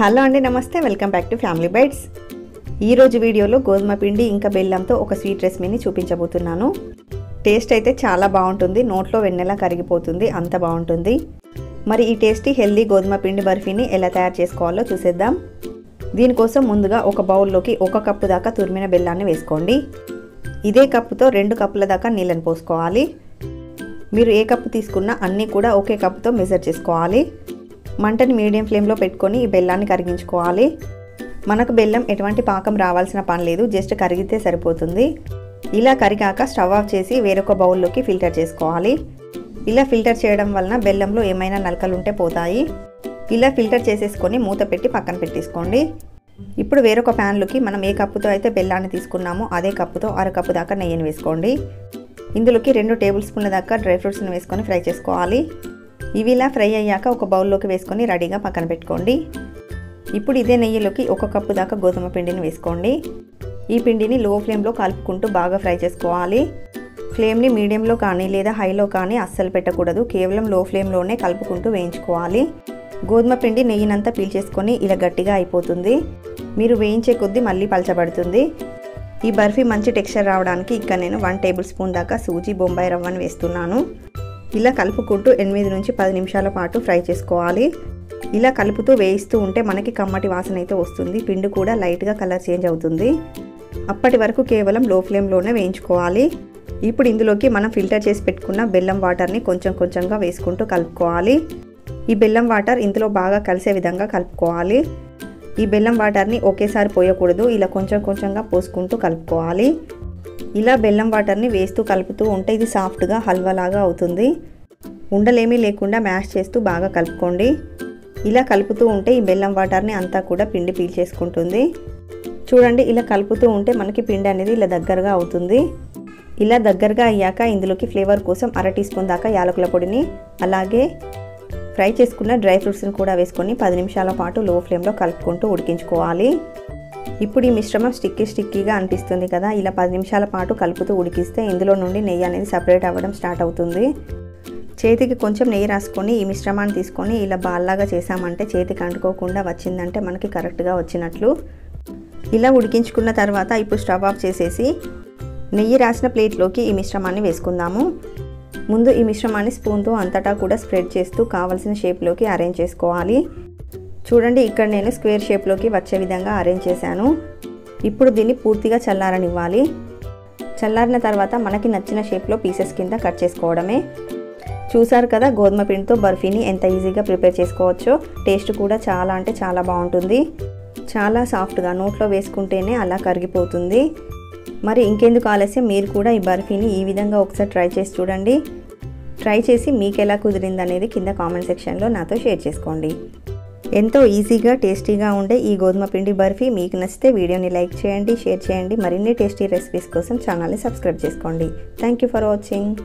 Hello అండి, నమస్తే. Welcome back to family bites. ఈరోజు వీడియోలో గోధుమ పిండి ఇంకా బెల్లంతో ఒక స్వీట్ రెసిపీని చూపించబోతున్నాను. టేస్ట్ అయితే చాలా బాగుంటుంది. నోట్లో వెన్నెలా కరిగిపోతుంది, అంత బాగుంటుంది. మరి ఈ టేస్టీ హెల్దీ గోధుమ పిండి బర్ఫీని ఎలా తయారు చేసుకోవాలో చూసేద్దాం. దీనికోసం ముందుగా ఒక బౌల్లోకి 1 కప్పు దాకా తురిమిన బెల్లాన్ని వేసుకోండి. ఇదే కప్పుతో 2 కప్పుల దాకా నీళ్ళని పోసుకోవాలి. మీరు ఏ కప్పు తీసుకున్నా అన్నీ కూడా ఒకే కప్పుతో మెజర్ చేసుకోవాలి. మంటని మీడియం ఫ్లేమ్లో పెట్టుకొని ఈ బెల్లాన్ని కరిగించుకోవాలి. మనకు బెల్లం ఎటువంటి పాకం రావాల్సిన పని లేదు, జస్ట్ కరిగితే సరిపోతుంది. ఇలా కరిగాక స్టవ్ ఆఫ్ చేసి వేరొక బౌల్లోకి ఫిల్టర్ చేసుకోవాలి. ఇలా ఫిల్టర్ చేయడం వలన బెల్లంలో ఏమైనా నలకలు ఉంటే పోతాయి. ఇలా ఫిల్టర్ చేసేసుకొని మూత పెట్టి పక్కన పెట్టేసుకోండి. ఇప్పుడు వేరొక ప్యాన్లోకి మనం ఏ కప్పుతో అయితే బెల్లాన్ని తీసుకున్నామో అదే కప్పుతో 1/2 కప్పు దాకా నెయ్యిని వేసుకోండి. ఇందులోకి 2 టేబుల్ స్పూన్ల దాకా డ్రై ఫ్రూట్స్ని వేసుకొని ఫ్రై చేసుకోవాలి. ఇవి ఇలా ఫ్రై అయ్యాక ఒక బౌల్లోకి వేసుకొని రెడీగా పక్కన పెట్టుకోండి. ఇప్పుడు ఇదే నెయ్యిలోకి 1 కప్పు దాకా గోధుమ పిండిని వేసుకోండి. ఈ పిండిని లో ఫ్లేమ్లో కలుపుకుంటూ బాగా ఫ్రై చేసుకోవాలి. ఫ్లేమ్ని మీడియంలో కానీ లేదా హైలో కానీ అస్సలు పెట్టకూడదు. కేవలం లో ఫ్లేమ్లోనే కలుపుకుంటూ వేయించుకోవాలి. గోధుమ పిండి నెయ్యినంతా పీల్చేసుకొని ఇలా గట్టిగా అయిపోతుంది. మీరు వేయించే కొద్దీ మళ్ళీ పలచబడుతుంది. ఈ బర్ఫీ మంచి టెక్స్చర్ రావడానికి ఇక్కడ నేను 1 టేబుల్ స్పూన్ దాకా సూజీ బొంబాయి రవ్వను వేస్తున్నాను. ఇలా కలుపుకుంటూ 8 నుంచి 10 నిమిషాల పాటు ఫ్రై చేసుకోవాలి. ఇలా కలుపుతూ వేయిస్తూ ఉంటే మనకి కమ్మటి వాసన అయితే వస్తుంది. పిండి కూడా లైట్గా కలర్ చేంజ్ అవుతుంది. అప్పటి వరకు కేవలం లో ఫ్లేమ్లోనే వేయించుకోవాలి. ఇప్పుడు ఇందులోకి మనం ఫిల్టర్ చేసి పెట్టుకున్న బెల్లం వాటర్ని కొంచెం కొంచెంగా వేసుకుంటూ కలుపుకోవాలి. ఈ బెల్లం వాటర్ ఇందులో బాగా కలిసే విధంగా కలుపుకోవాలి. ఈ బెల్లం వాటర్ని ఒకేసారి పోయకూడదు, ఇలా కొంచెం కొంచెంగా పోసుకుంటూ కలుపుకోవాలి. ఇలా బెల్లం వాటర్ని వేస్తూ కలుపుతూ ఉంటే ఇది సాఫ్ట్గా హల్వాలాగా అవుతుంది. ఉండలేమీ లేకుండా మ్యాష్ చేస్తూ బాగా కలుపుకోండి. ఇలా కలుపుతూ ఉంటే ఈ బెల్లం వాటర్ని అంతా కూడా పిండి పీల్చేసుకుంటుంది. చూడండి, ఇలా కలుపుతూ ఉంటే మనకి పిండి అనేది ఇలా దగ్గరగా అవుతుంది. ఇలా దగ్గరగా అయ్యాక ఇందులోకి ఫ్లేవర్ కోసం 1/2 టీ స్పూన్ దాకా యాలకుల పొడిని, అలాగే ఫ్రై చేసుకున్న డ్రై ఫ్రూట్స్ని కూడా వేసుకొని 10 నిమిషాల పాటు లో ఫ్లేమ్లో కలుపుకుంటూ ఉడికించుకోవాలి. ఇప్పుడు ఈ మిశ్రమం స్టిక్కీగా అనిపిస్తుంది కదా, ఇలా 10 నిమిషాల పాటు కలుపుతూ ఉడికిస్తే ఇందులో నుండి నెయ్యి అనేది సపరేట్ అవ్వడం స్టార్ట్ అవుతుంది. చేతికి కొంచెం నెయ్యి రాసుకొని ఈ మిశ్రమాన్ని తీసుకొని ఇలా బాల్లాగా చేసామంటే చేతికి అంటుకోకుండా వచ్చిందంటే మనకి కరెక్ట్గా వచ్చినట్లు. ఇలా ఉడికించుకున్న తర్వాత ఇప్పుడు స్టవ్ ఆఫ్ చేసేసి నెయ్యి రాసిన ప్లేట్లోకి ఈ మిశ్రమాన్ని వేసుకుందాము. ముందు ఈ మిశ్రమాన్ని స్పూన్తో అంతటా కూడా స్ప్రెడ్ చేస్తూ కావలసిన షేప్లోకి అరేంజ్ చేసుకోవాలి. చూడండి, ఇక్కడ నేను స్క్వేర్ షేప్లోకి వచ్చే విధంగా అరేంజ్ చేశాను. ఇప్పుడు దీన్ని పూర్తిగా చల్లారనివ్వాలి. చల్లారిన తర్వాత మనకి నచ్చిన షేప్లో పీసెస్ కింద కట్ చేసుకోవడమే. చూసారు కదా, గోధుమ పిండితో బర్ఫీని ఎంత ఈజీగా ప్రిపేర్ చేసుకోవచ్చో. టేస్ట్ కూడా చాలా అంటే చాలా బాగుంటుంది. చాలా సాఫ్ట్గా నోట్లో వేసుకుంటేనే అలా కరిగిపోతుంది. మరి ఇంకెందుకు ఆలస్యం, మీరు కూడా ఈ బర్ఫీని ఈ విధంగా ఒకసారి ట్రై చేసి చూడండి. ట్రై చేసి మీకు ఎలా కుదిరింది అనేది కింద కామెంట్ సెక్షన్లో నాతో షేర్ చేసుకోండి. ఎంతో ఈజీగా టేస్టీగా ఉండే ఈ గోధుమ పిండి బర్ఫీ మీకు నచ్చితే వీడియోని లైక్ చేయండి, షేర్ చేయండి. మరిన్ని టేస్టీ రెసిపీస్ కోసం ఛానల్ని సబ్స్క్రైబ్ చేసుకోండి. Thank you for watching.